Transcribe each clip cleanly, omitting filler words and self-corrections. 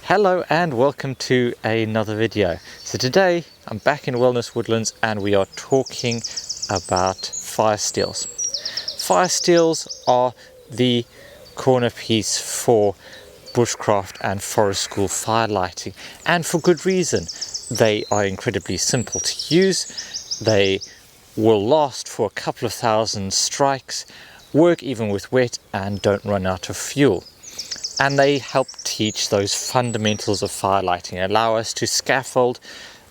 Hello and welcome to another video. So today I'm back in Wellness Woodlands and we are talking about Firesteels. Firesteels are the corner piece for bushcraft and forest school fire lighting, and for good reason. They are incredibly simple to use, they will last for a couple of thousand strikes, work even with wet, and don't run out of fuel. And they help teach those fundamentals of fire lighting, allow us to scaffold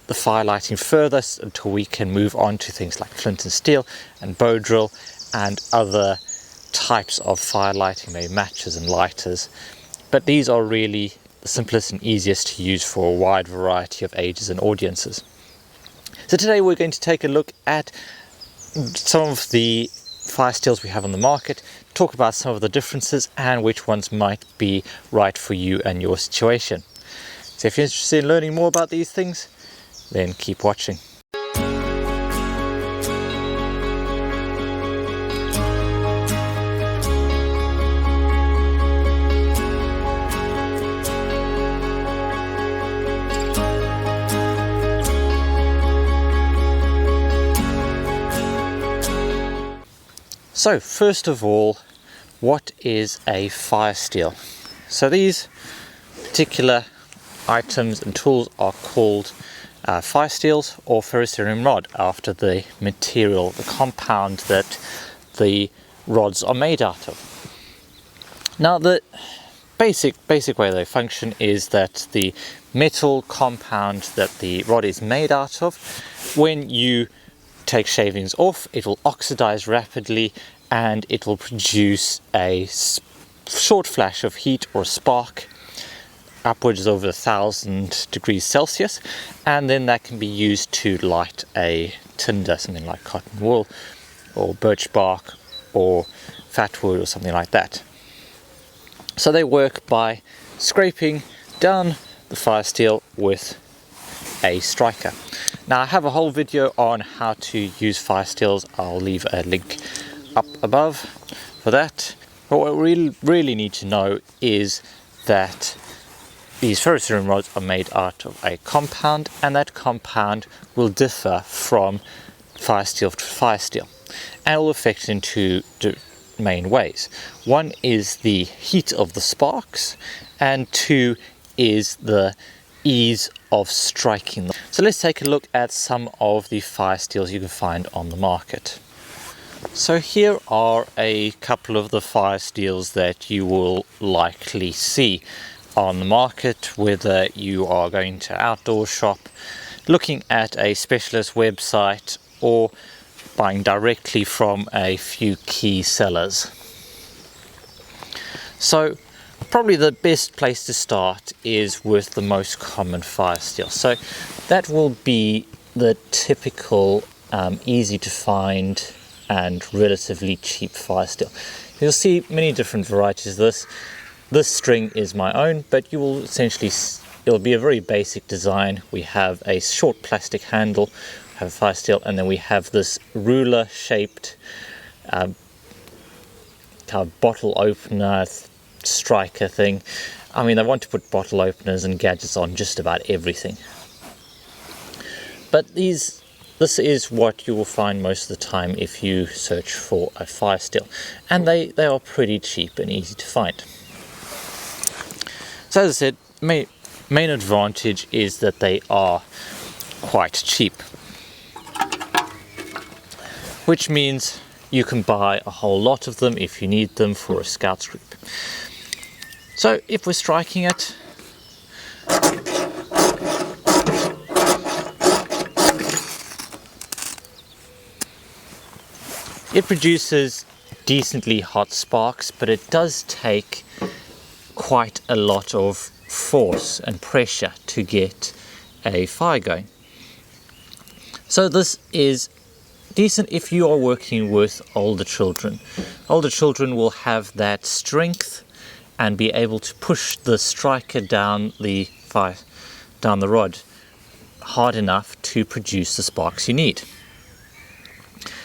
the fire lighting further until we can move on to things like flint and steel and bow drill and other types of fire lighting, maybe matches and lighters. But these are really the simplest and easiest to use for a wide variety of ages and audiences. So today we're going to take a look at some of the Firesteels we have on the market, talk about some of the differences and which ones might be right for you and your situation. So if you're interested in learning more about these things, then keep watching. So first of all, what is a Firesteel? So these particular items and tools are called Firesteels or ferrocerium rod, after the material, the compound that the rods are made out of. Now the basic way they function is that the metal compound that the rod is made out of, when you take shavings off, it will oxidize rapidly and it will produce a short flash of heat or spark upwards of 1,000 degrees Celsius, and then that can be used to light a tinder, something like cotton wool or birch bark or fat wood or something like that. So they work by scraping down the Firesteel with a striker. Now I have a whole video on how to use Firesteels. I'll leave a link up above for that. But what we really need to know is that these ferrocerium rods are made out of a compound, and that compound will differ from Firesteel to Firesteel, and it will affect in two main ways. One is the heat of the sparks, and two is the ease of striking them. So let's take a look at some of the Firesteels you can find on the market. So here are a couple of the Firesteels that you will likely see on the market, whether you are going to outdoor shop, looking at a specialist website, or buying directly from a few key sellers. So probably the best place to start is with the most common Firesteel. So that will be the typical easy to find and relatively cheap Firesteel. You'll see many different varieties of this. This string is my own, but you will essentially, it'll be a very basic design. We have a short plastic handle, have a Firesteel, and then we have this ruler shaped kind of bottle opener striker thing. I mean, I want to put bottle openers and gadgets on just about everything. But this is what you will find most of the time if you search for a Firesteel, and they are pretty cheap and easy to find. So as I said, main advantage is that they are quite cheap, which means you can buy a whole lot of them if you need them for a scouts group. So if we're striking it, it produces decently hot sparks, but it does take quite a lot of force and pressure to get a fire going. So this is decent if you are working with older children. Older children will have that strength and be able to push the striker down the rod hard enough to produce the sparks you need.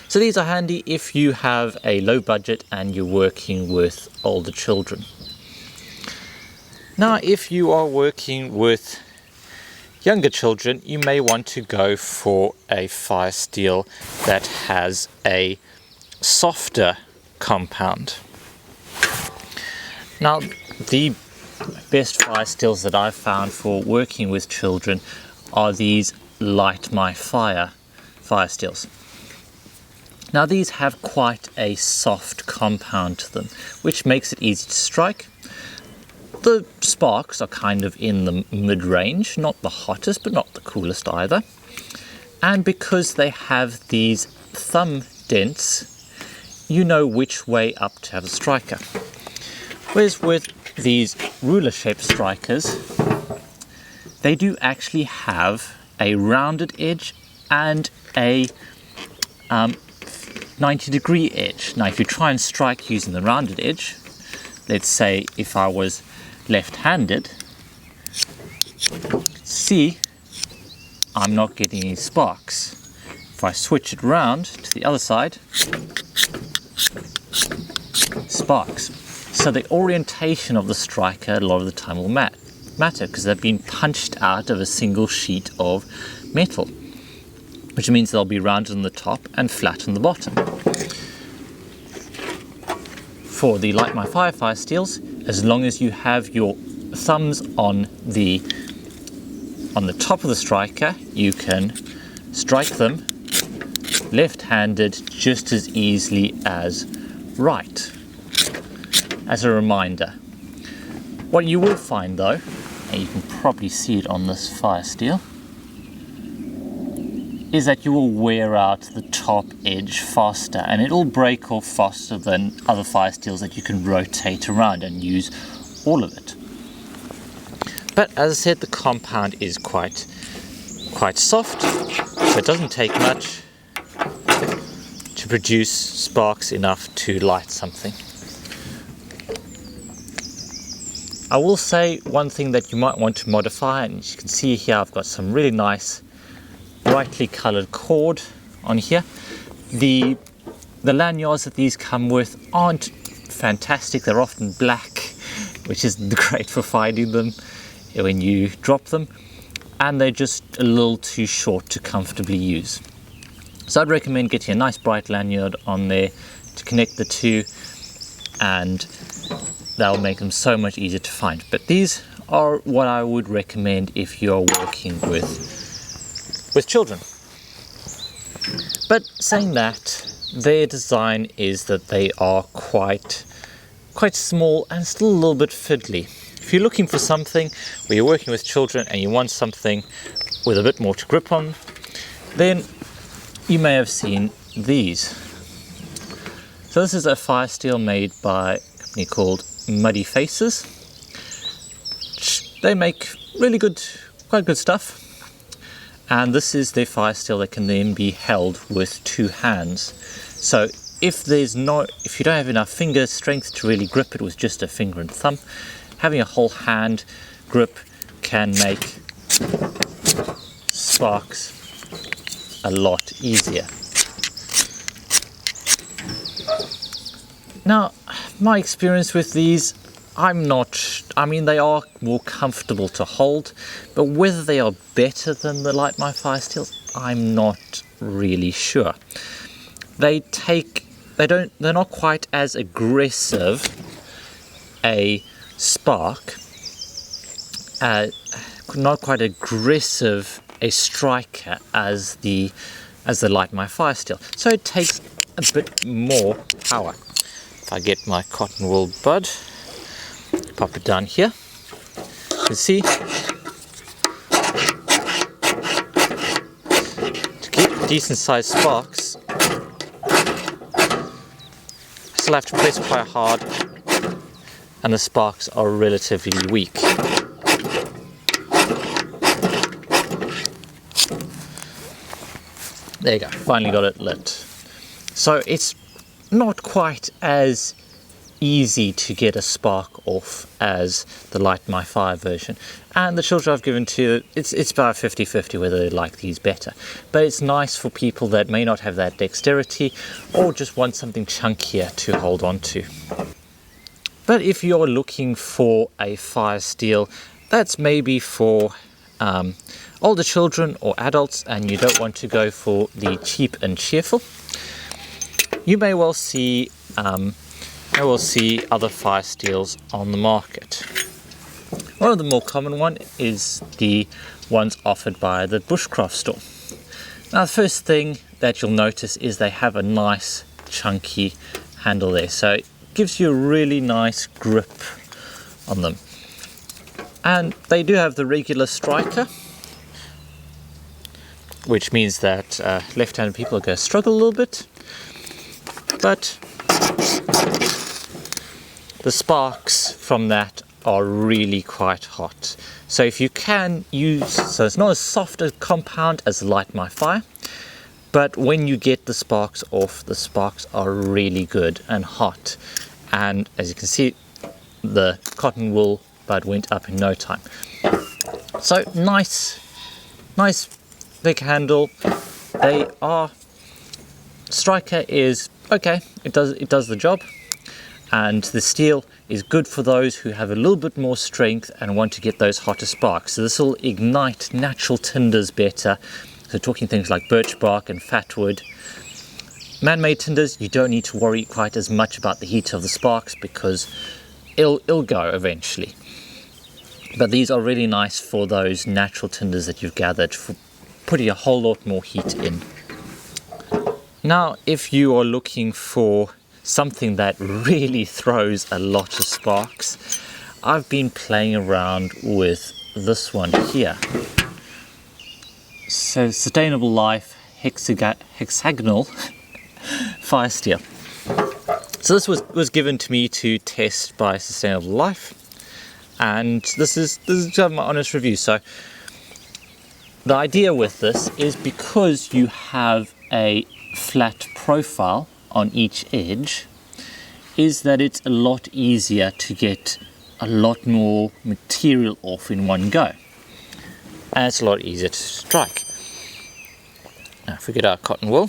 So these are handy if you have a low budget and you're working with older children. Now, if you are working with younger children, you may want to go for a Firesteel that has a softer compound. Now, the best Firesteels that I've found for working with children are these Light My Fire Firesteels. Now, these have quite a soft compound to them, which makes it easy to strike. The sparks are kind of in the mid-range, not the hottest, but not the coolest either. And because they have these thumb dents, you know which way up to have a striker. Whereas with these ruler-shaped strikers, they do actually have a rounded edge and a 90-degree edge. Now, if you try and strike using the rounded edge, let's say if I was left-handed, see, I'm not getting any sparks. If I switch it round to the other side, sparks. So the orientation of the striker a lot of the time will matter because they've been punched out of a single sheet of metal, which means they'll be rounded on the top and flat on the bottom. For the Light My Fire Firesteels, as long as you have your thumbs on the top of the striker, you can strike them left-handed just as easily as right. As a reminder, what you will find though, and you can probably see it on this Firesteel, is that you will wear out the top edge faster, and it will break off faster than other Firesteels that you can rotate around and use all of it. But as I said, the compound is quite soft, so it doesn't take much to produce sparks enough to light something. I will say one thing that you might want to modify, and as you can see here I've got some really nice brightly coloured cord on here. The lanyards that these come with aren't fantastic. They're often black, which isn't great for finding them when you drop them, and they're just a little too short to comfortably use. So I'd recommend getting a nice bright lanyard on there to connect the two, and that'll make them so much easier to find. But these are what I would recommend if you're working with children. But saying that, their design is that they are quite small and still a little bit fiddly. If you're looking for something where you're working with children and you want something with a bit more to grip on, then you may have seen these. So this is a Firesteel made by a company called Muddy Faces. They make really quite good stuff. And this is their Firesteel that can then be held with two hands. So if you don't have enough finger strength to really grip it with just a finger and thumb, having a whole hand grip can make sparks a lot easier. Now, my experience with these, they are more comfortable to hold, but whether they are better than the Light My Firesteels, I'm not really sure. They're not quite as aggressive a spark, not quite aggressive a striker as the Light My Firesteel. So it takes a bit more power. If I get my cotton wool bud, pop it down here, you can see, to get decent sized sparks, I still have to press quite hard, and the sparks are relatively weak. There you go, finally got it lit. So it's not quite as easy to get a spark off as the Light My Fire version, and the children I've given to, it's about 50-50 whether they like these better. But it's nice for people that may not have that dexterity or just want something chunkier to hold on to. But But if you're looking for a Firesteel that's maybe for older children or adults, and you don't want to go for the cheap and cheerful, you may well see other Firesteels on the market. One of the more common one is the ones offered by the Bushcraft store. Now, the first thing that you'll notice is they have a nice chunky handle there, so it gives you a really nice grip on them. And they do have the regular striker, which means that left-handed people are going to struggle a little bit, but the sparks from that are really quite hot. So if you can use, so it's not as soft a compound as Light My Fire, but when you get the sparks off, the sparks are really good and hot. And as you can see, the cotton wool bud went up in no time. So nice big handle. They are, striker is okay, it does the job. And the steel is good for those who have a little bit more strength and want to get those hotter sparks. So this will ignite natural tinders better. So talking things like birch bark and fat wood. Man-made tinders, you don't need to worry quite as much about the heat of the sparks because it'll go eventually. But these are really nice for those natural tinders that you've gathered, for putting a whole lot more heat in. Now, if you are looking for something that really throws a lot of sparks, I've been playing around with this one here. So Sustainable Life hexagonal Firesteel. So this was given to me to test by Sustainable Life, and this is my honest review. So the idea with this is, because you have a flat profile on each edge, is that it's a lot easier to get a lot more material off in one go, and it's a lot easier to strike. Now if we get our cotton wool,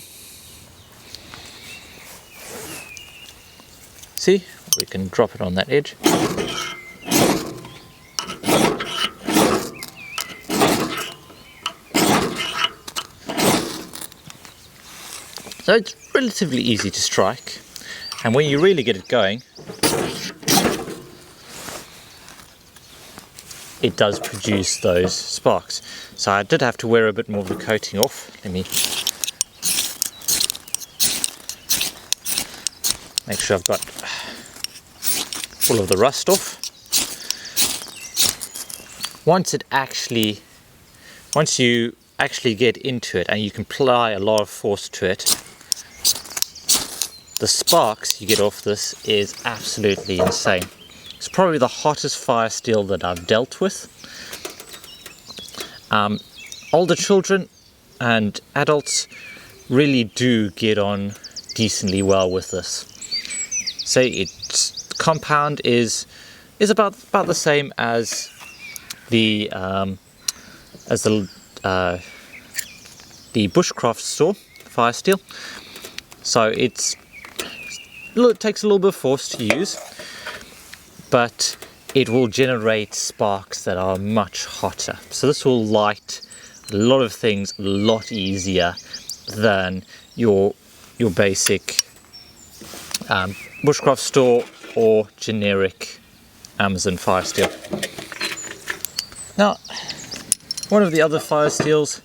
see, we can drop it on that edge. So it's relatively easy to strike, and when you really get it going, it does produce those sparks. So I did have to wear a bit more of the coating off. Let me make sure I've got all of the rust off. Once you actually get into it and you can apply a lot of force to it, the sparks you get off this is absolutely insane. It's probably the hottest Firesteel that I've dealt with. Older children and adults really do get on decently well with this. So its compound is about the same as the Bushcraft store Firesteel. So it takes a little bit of force to use, but it will generate sparks that are much hotter. So this will light a lot of things a lot easier than your basic Bushcraft store or generic Amazon Firesteel. Now, one of the other Firesteels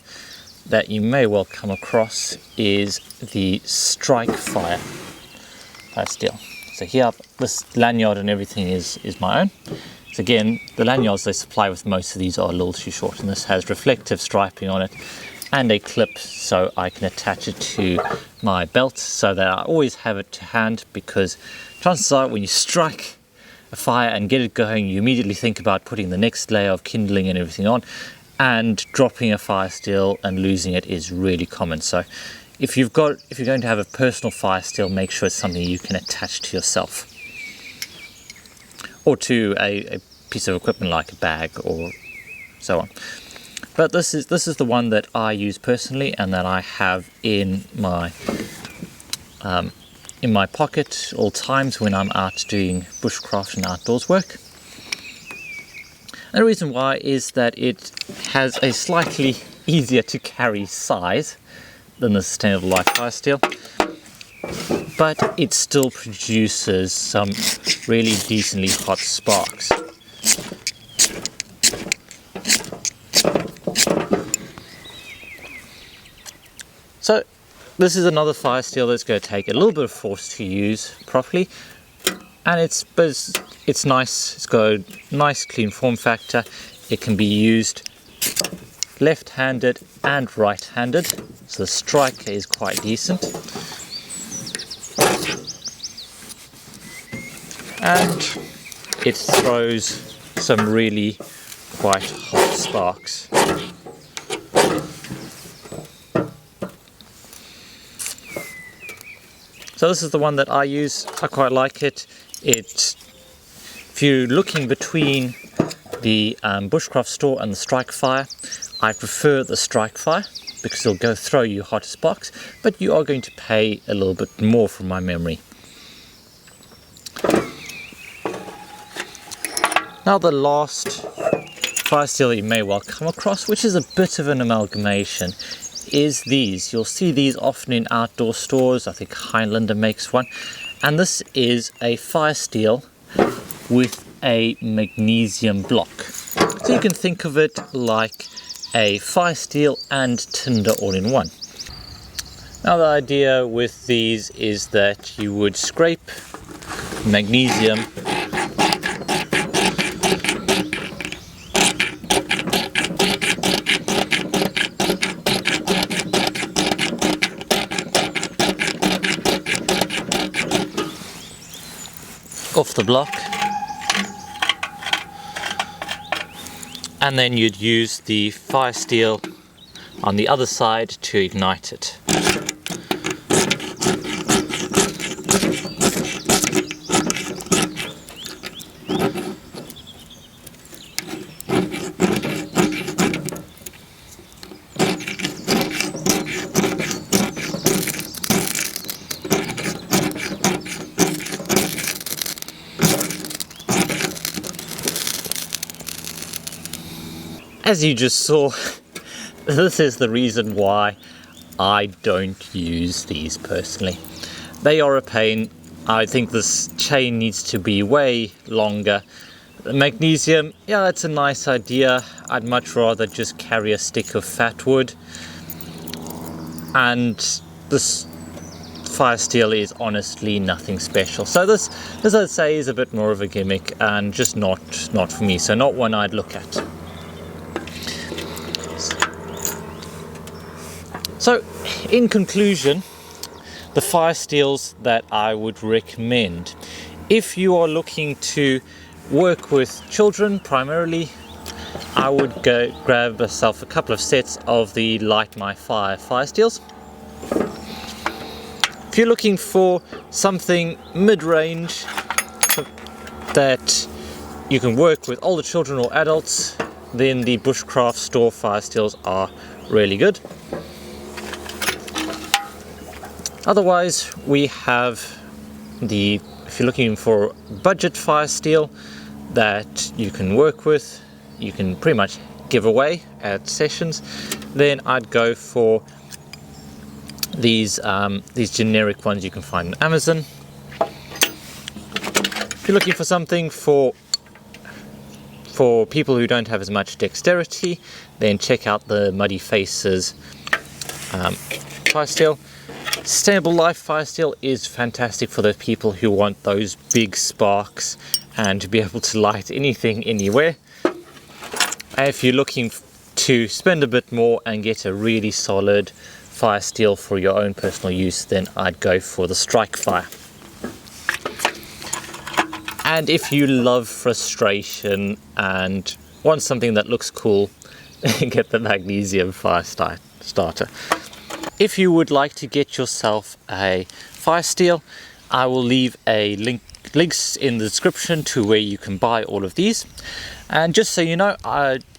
that you may well come across is the Strike Fire Firesteel. So here, this lanyard and everything is my own. So again, the lanyards they supply with most of these are a little too short, and this has reflective striping on it and a clip so I can attach it to my belt so that I always have it to hand, because chances are when you strike a fire and get it going, you immediately think about putting the next layer of kindling and everything on, and dropping a Firesteel and losing it is really common. So if you're going to have a personal Firesteel, make sure it's something you can attach to yourself or to a piece of equipment like a bag or so on. But this is the one that I use personally and that I have in my in my pocket all times when I'm out doing bushcraft and outdoors work. And the reason why is that it has a slightly easier to carry size than the Sustainable Life Firesteel, but it still produces some really decently hot sparks. So this is another Firesteel that's going to take a little bit of force to use properly, and it's nice. It's got a nice clean form factor. It can be used left-handed and right-handed, so the strike is quite decent, and it throws some really quite hot sparks. So this is the one that I use. I quite like it. If you're looking between the Bushcraft store and the Strike Fire, I prefer the Strike Fire because it'll go throw you hotter sparks, but you are going to pay a little bit more from my memory. Now the last Firesteel that you may well come across, which is a bit of an amalgamation, is these. You'll see these often in outdoor stores. I think Highlander makes one, and this is a Firesteel with a magnesium block. So you can think of it like a Firesteel and tinder all in one. Now the idea with these is that you would scrape magnesium off the block, and then you'd use the Firesteel on the other side to ignite it. As you just saw, this is the reason why I don't use these personally. They are a pain. I think this chain needs to be way longer. The magnesium, yeah, that's a nice idea. I'd much rather just carry a stick of fat wood. And this Firesteel is honestly nothing special. So this I'd say is a bit more of a gimmick and just not for me. So not one I'd look at. So, in conclusion, the Firesteels that I would recommend, if you are looking to work with children primarily, I would go grab yourself a couple of sets of the Light My Fire Firesteels. If you're looking for something mid-range that you can work with older children or adults, then the Bushcraft store Firesteels are really good. Otherwise, we have if you're looking for budget Firesteel that you can work with, you can pretty much give away at sessions, then I'd go for these generic ones you can find on Amazon. If you're looking for something for people who don't have as much dexterity, then check out the Muddy Faces Firesteel. Sustainable Life Firesteel is fantastic for those people who want those big sparks and to be able to light anything anywhere. And if you're looking to spend a bit more and get a really solid Firesteel for your own personal use, then I'd go for the Strike Fire. And if you love frustration and want something that looks cool, get the magnesium fire starter. If you would like to get yourself a Firesteel, I will leave a link links in the description to where you can buy all of these. And just so you know,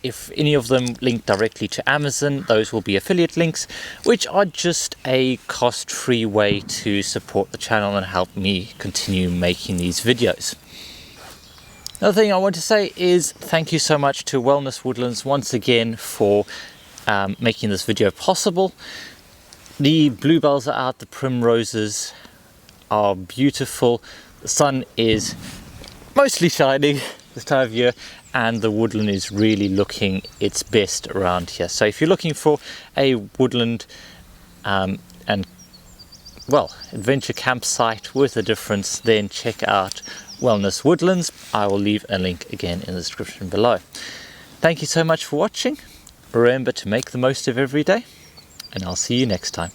if any of them link directly to Amazon, those will be affiliate links, which are just a cost-free way to support the channel and help me continue making these videos. Another thing I want to say is thank you so much to Wellness Woodlands once again for making this video possible. The bluebells are out, the primroses are beautiful, the sun is mostly shining this time of year, and the woodland is really looking its best around here. So if you're looking for a woodland adventure campsite with a difference, then check out Wellness Woodlands. I will leave a link again in the description below. Thank you so much for watching. Remember to make the most of every day, and I'll see you next time.